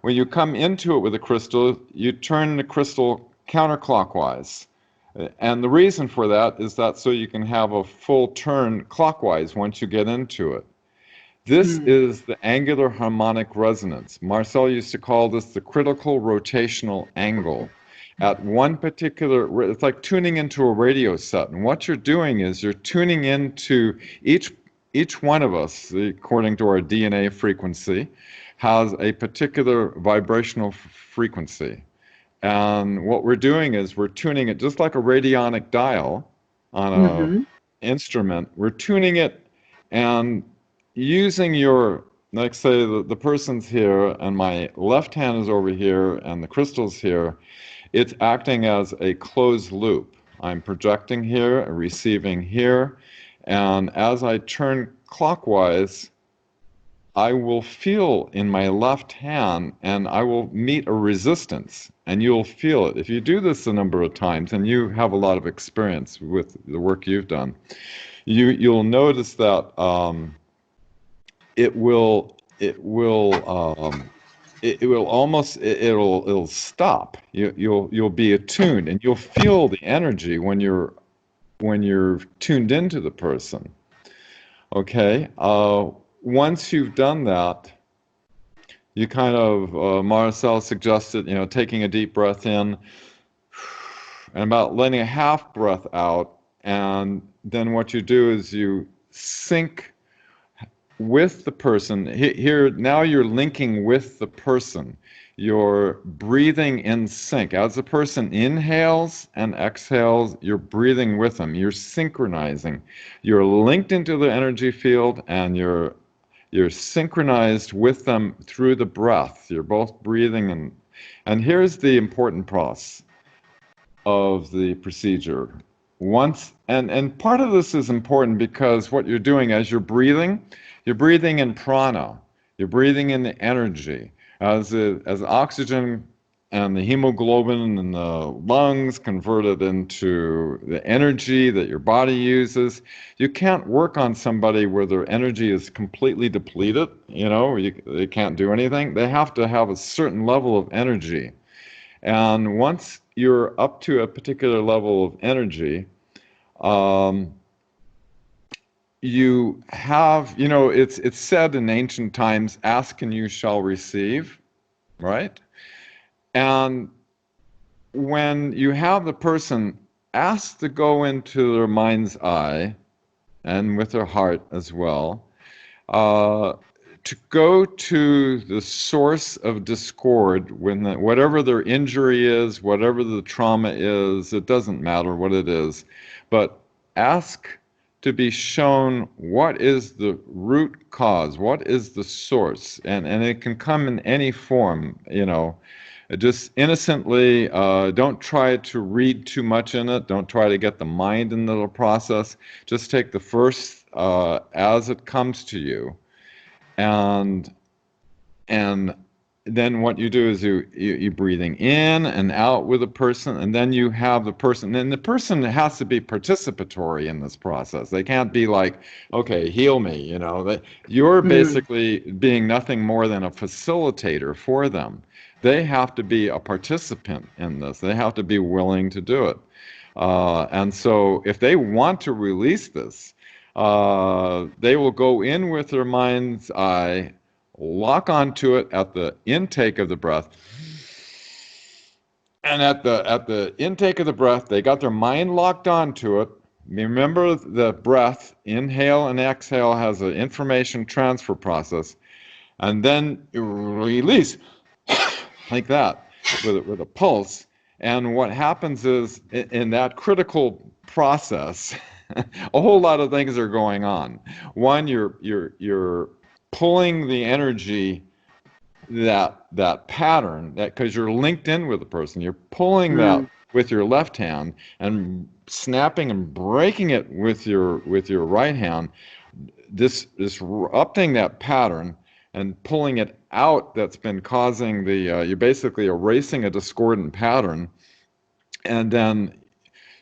When you come into it with a crystal, you turn the crystal counterclockwise. And the reason for that is that so you can have a full turn clockwise once you get into it. This Mm. is the angular harmonic resonance. Marcel used to call this the critical rotational angle. At one particular, it's like tuning into a radio set. And what you're doing is you're tuning into each one of us, according to our DNA frequency, has a particular vibrational frequency. And what we're doing is we're tuning it just like a radionic dial. on a Mm-hmm. instrument. We're tuning it and using your, like say the person's here and my left hand is over here and the crystal's here. It's acting as a closed loop. I'm projecting here, receiving here, and as I turn clockwise, I will feel in my left hand and I will meet a resistance and you'll feel it. If you do this a number of times and you have a lot of experience with the work you've done, you'll notice that it will it will it will almost it'll stop. You'll be attuned and you'll feel the energy when you're tuned into the person. Okay. Once you've done that, you kind of, Marcel suggested, taking a deep breath in and about letting a half breath out. And then what you do is you sync with the person. Here, now you're linking with the person. You're breathing in sync. As the person inhales and exhales, you're breathing with them. You're synchronizing. You're linked into the energy field and you're synchronized with them through the breath. You're both breathing and here's the important process of the procedure. Once and part of this is important because what you're doing as you're breathing in prana, you're breathing in the energy as oxygen and the hemoglobin in the lungs converted into the energy that your body uses. You can't work on somebody where their energy is completely depleted, they can't do anything. They have to have a certain level of energy. And once you're up to a particular level of energy, um, you have, it's said in ancient times, ask and you shall receive, right? And when you have the person ask to go into their mind's eye and with their heart as well, to go to the source of discord when whatever their injury is, whatever the trauma is, it doesn't matter what it is, but ask to be shown what is the root cause, what is the source, and it can come in any form, just innocently. Don't try to read too much in it. Don't try to get the mind into the process. Just take the first as it comes to you, and and then what you do is you breathing in and out with a person, and then you have the person, and the person has to be participatory in this process. They can't be like, okay, heal me, that you're Mm. basically being nothing more than a facilitator for them. They have to be a participant in this. They have to be willing to do it. And so if they want to release this, they will go in with their mind's eye, lock onto it at the intake of the breath. And at the intake of the breath, they got their mind locked onto it. Remember the breath, inhale and exhale has an information transfer process. And then you release like that with a pulse. And what happens is in that critical process, a whole lot of things are going on. One, you're pulling the energy, that pattern, that because you're linked in with the person, you're pulling that Mm. with your left hand and snapping and breaking it with your right hand, disrupting that pattern and pulling it out that's been causing you're basically erasing a discordant pattern. And then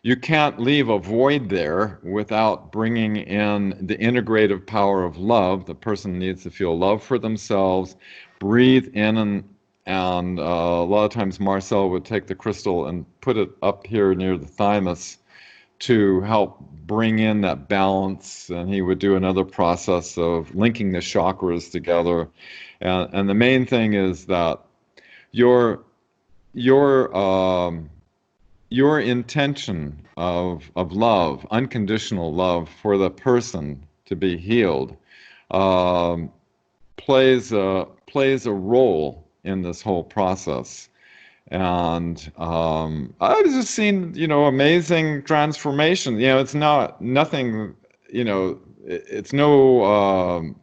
you can't leave a void there without bringing in the integrative power of love. The person needs to feel love for themselves, breathe in, and a lot of times Marcel would take the crystal and put it up here near the thymus to help bring in that balance. And he would do another process of linking the chakras together. And the main thing is that your your um, your intention of love, unconditional love for the person to be healed, um, plays a role in this whole process. And I've just seen, amazing transformation. It's not nothing, it's no,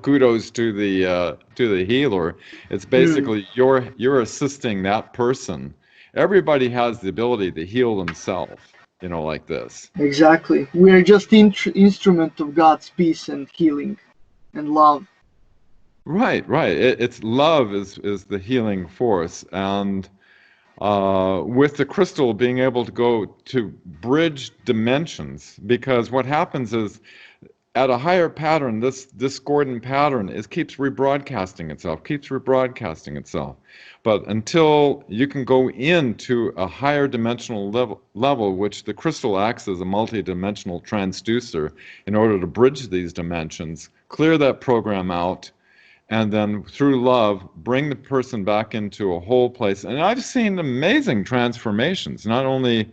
kudos to the healer. It's Hmm. basically you're assisting that person. Everybody has the ability to heal themselves, like this. Exactly. We are just instrument of God's peace and healing and love. Right, right. It's love is the healing force, and with the crystal being able to go to bridge dimensions, because what happens is at a higher pattern, this discordant pattern keeps rebroadcasting itself, keeps rebroadcasting itself. But until you can go into a higher dimensional level, which the crystal acts as a multi-dimensional transducer in order to bridge these dimensions, clear that program out, and then through love bring the person back into a whole place. And I've seen amazing transformations, not only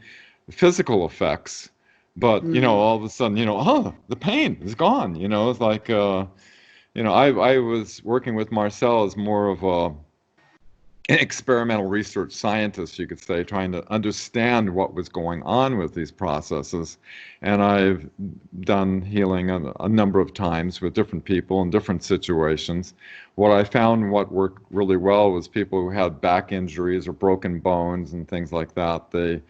physical effects, but Hmm. all of a sudden, oh, the pain is gone. It's like I was working with Marcel as more of a experimental research scientist, you could say, trying to understand what was going on with these processes. And I've done healing a number of times with different people in different situations. What I found what worked really well was people who had back injuries or broken bones and things like that. They,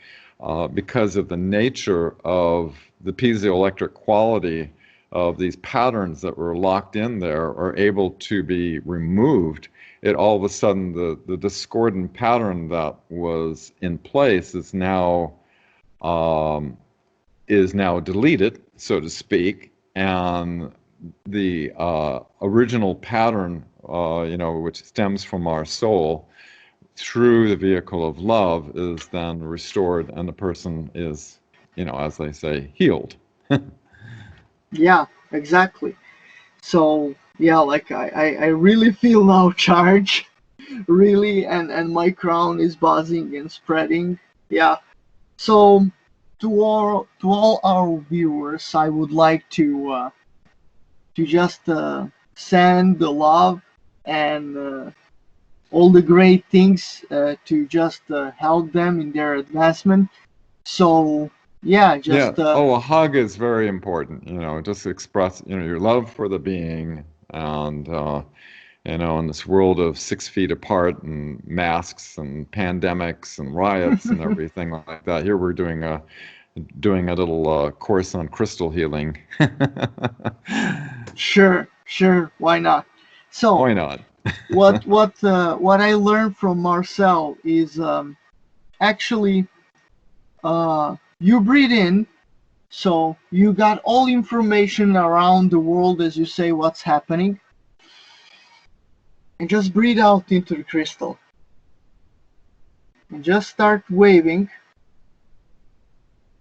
because of the nature of the piezoelectric quality of these patterns that were locked in there, are able to be removed. It all of a sudden, the discordant pattern that was in place um, is now deleted, so to speak, and the original pattern, which stems from our soul, through the vehicle of love, is then restored, and the person is, as they say, healed. Yeah, exactly. So yeah, like I really feel now charge, really, and my crown is buzzing and spreading. Yeah. So to all our viewers, I would like to just send the love and all the great things to just help them in their advancement. So yeah, Yeah. just Oh, a hug is very important. Just express, your love for the being, and in this world of 6 feet apart and masks and pandemics and riots and everything like that. Here we're doing a little course on crystal healing. sure, why not? So Why not? what I learned from Marcel is actually you breathe in, so you got all information around the world as you say what's happening, and just breathe out into the crystal and just start waving.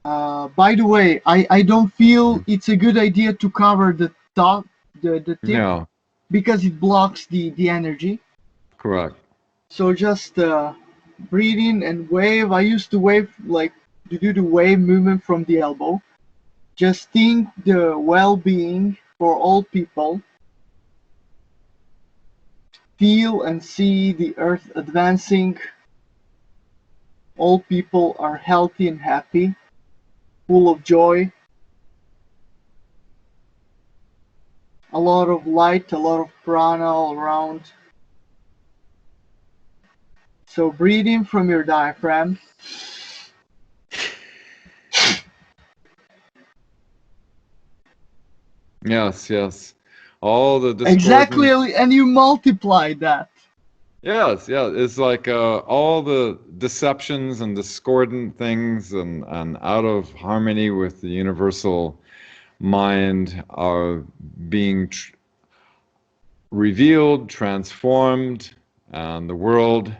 By the way, I don't feel it's a good idea to cover the top, the tip, No, because it blocks the energy. correct. So just breathe in and wave. I used to wave like to do the wave movement from the elbow. Just think the well-being for all people. Feel and see the earth advancing. All people are healthy and happy, full of joy, a lot of light, a lot of prana all around. So breathe in from your diaphragm. Yes, yes. All the Exactly, discordant. and you multiply that. Yes, yeah. It's like all the deceptions and discordant things and out of harmony with the universal mind are being revealed, transformed, and the world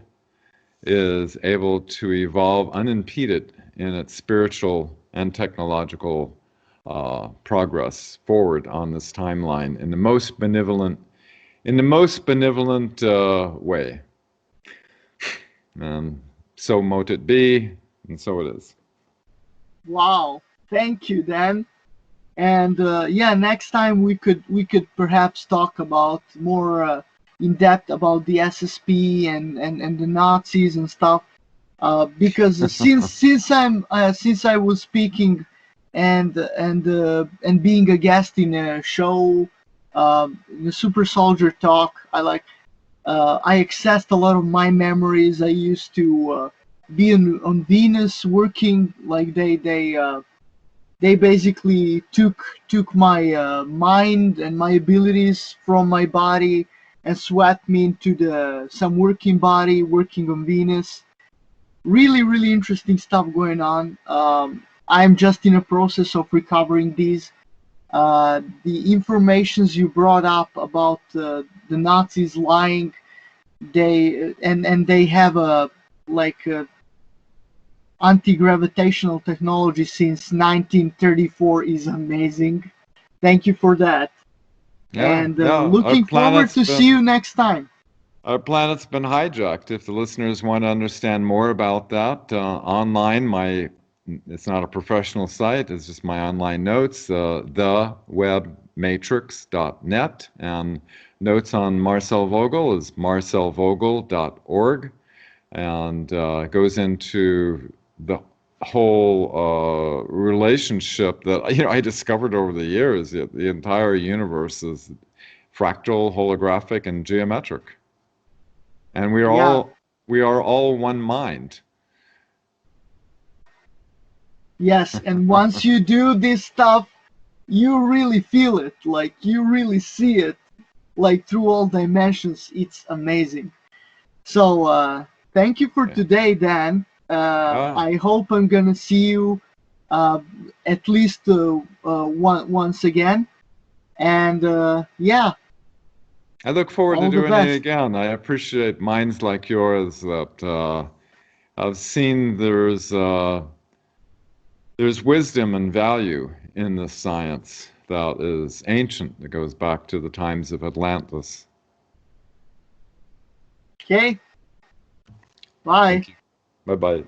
is able to evolve unimpeded in its spiritual and technological progress forward on this timeline in the most benevolent way. And so mote it be, and so it is. Wow, thank you, Dan. And yeah, next time we could perhaps talk about more in depth about the SSP and the Nazis and stuff. Because since I was speaking and being a guest in a show, the Super Soldier Talk, I accessed a lot of my memories. I used to be on Venus working. Like they basically took my mind and my abilities from my body and swept me into the some working body working on Venus. Really interesting stuff going on. I'm just in a process of recovering these. The informations you brought up about the Nazis lying, and they have a like a anti-gravitational technology since 1934 is amazing. Thank you for that, Yeah, and yeah. looking forward to see you next time. Our planet's been hijacked. If the listeners want to understand more about that, online, it's not a professional site, it's just my online notes, thewebmatrix.net, and notes on Marcel Vogel is marcelvogel.org, and it goes into the whole relationship that I discovered over the years. The entire universe is fractal, holographic, and geometric. And Yeah. we are all one mind. Yes, and once you do this stuff, you really feel it, like you really see it, like through all dimensions. It's amazing. So thank you for Yeah. today, Dan. I hope I'm gonna see you uh, at least once again. And yeah, I look forward to all the doing it best. again. I appreciate minds like yours that I've seen there's wisdom and value in this science that is ancient, that goes back to the times of Atlantis. Okay, bye. Thank you. Bye-bye.